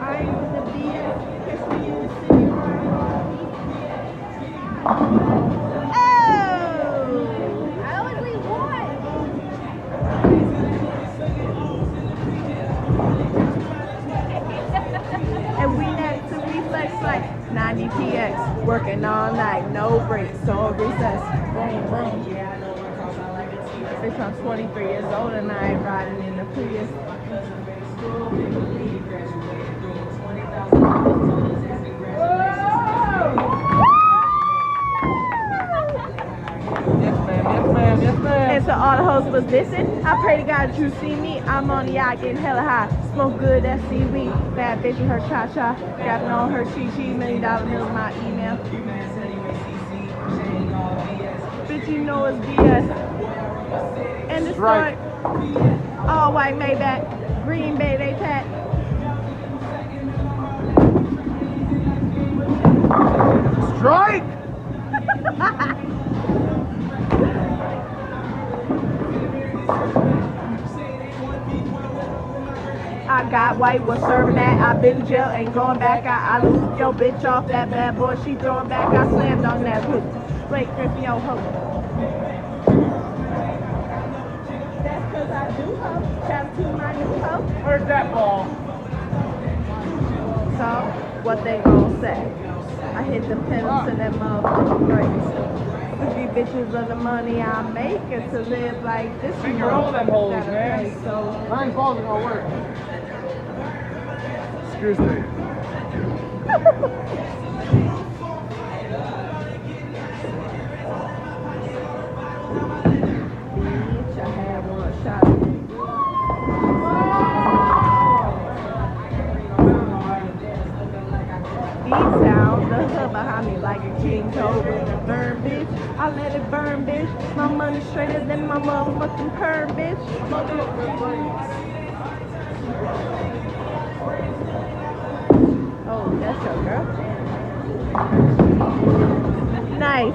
I ain't with the BS. Catch me in the city Oh! I always leave one. And we next to Reflex like 90px, working all night, no breaks, no recess. Boom, boom. Bitch, I'm 23 years old and I ain't riding in the Prius. And so all the hoes was dissing. I pray to God that you see me. I'm on the yacht getting hella high. Smoke good, that's seaweed. Bad bitch with her cha-cha. Grabbing on her chi-chi. $1 million bills my email. Bitch, you know it's BS. And the Right. all white Maybach. Green Bay, they pack. Strike! I got white, was serving that. I been in jail, ain't going back. I looped your bitch off that bad boy. She throwing back. I slammed on that hook. Blake Griffin, yo, hook. That's cause I do hoe. Shout to my new hoe. Where's that ball? So, what they gon' say? I hit the pedal to that motherfucking brakes. These bitches of the money I make and to live like this. Finger roll them holes, gotta man. pay, so. Nine balls ain't gonna work. Excuse me. Bitch, I had one shot. Sound the hood behind me like a king cobra. Burn, bitch. I let it burn, bitch. My money straighter than my motherfucking perm, bitch. Oh, that's your girl. Nice.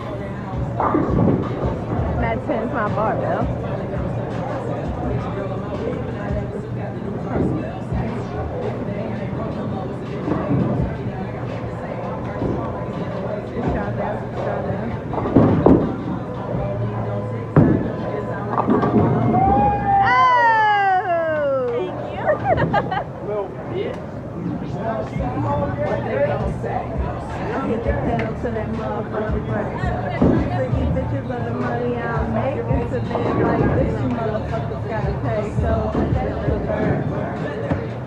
That 10's my barbell. I hit the pedal to that motherfucking brakes. Freaky bitches of the money I'm making to live like this. You motherfuckers gotta pay. So that's the burn.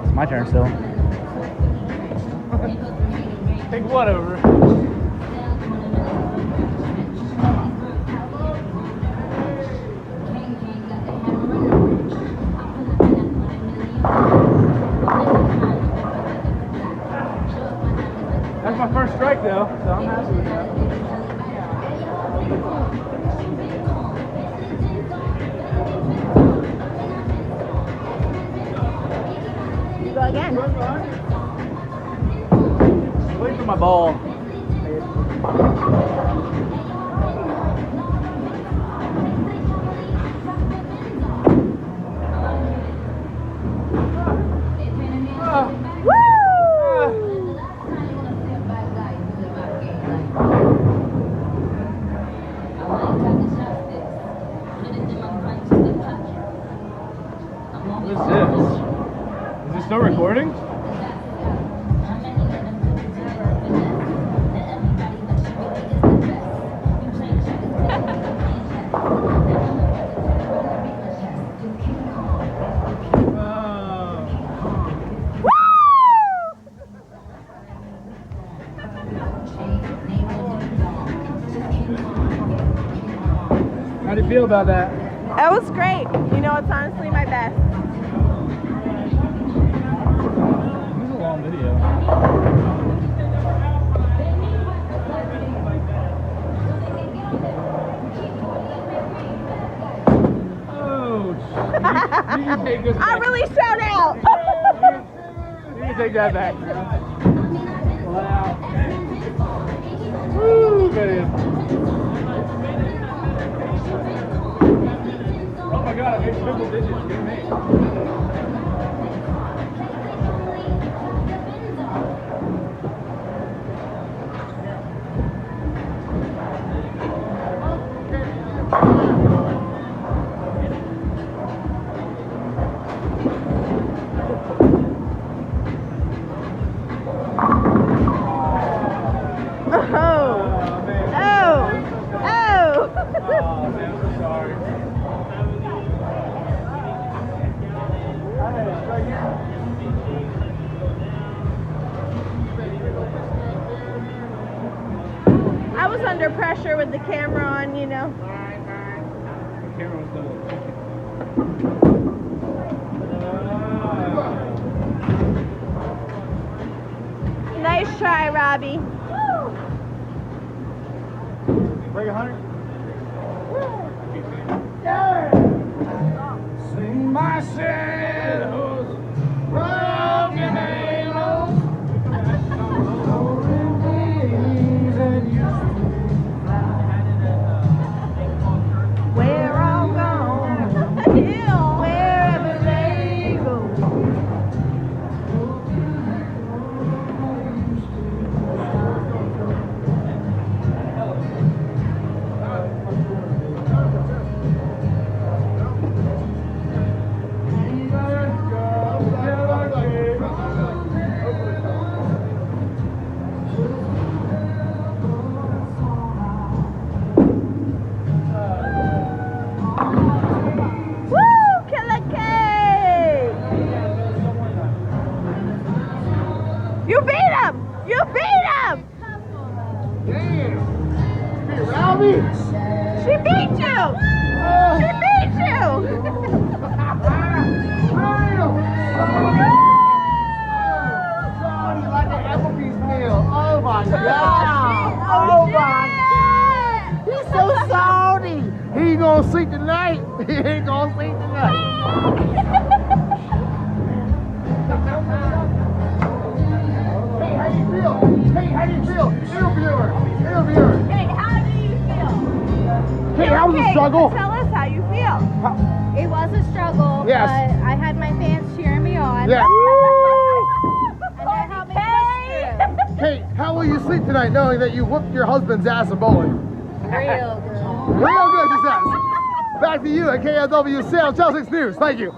It's my turn still. Take whatever. That's my first strike though, so I'm happy with that. Go again. Wait for my ball. What is this? Is this still recording? How do you feel about that? It was great. You know, it's honestly my best. This is a long video. Oh, you can take this I back. really shout out. You can take that back. Wow. Woo, man. Oh my god, I made triple digits. Good me. Oh man, I'm so sorry. I was under pressure with the camera on, you know. The camera was done. Nice try, Robbie. Break 100? Sing my shadows, broken halos, soaring wings that used We're all gone. Wherever they go. Woo! Killer K! You beat him! You beat him! Hey, Robbie! She beat you! She beat you! Like an Applebee's meal. Oh my god! Oh my! He's so salty. He ain't gonna sleep tonight. He ain't gonna sleep tonight. Hey, how do you feel? Hey, how do you feel? Interviewer. Interviewer. Hey, how do you feel? Hey, how was the Okay, struggle? Tell us how you feel. It was a struggle, Yes. but I had my fans cheering me on. Yes. And that helped me push through. Kate, how will you sleep tonight knowing that you whooped your husband's ass in bowling? Real good. Real good, she says. Back to you at KLW Sales Chelsea News. Thank you.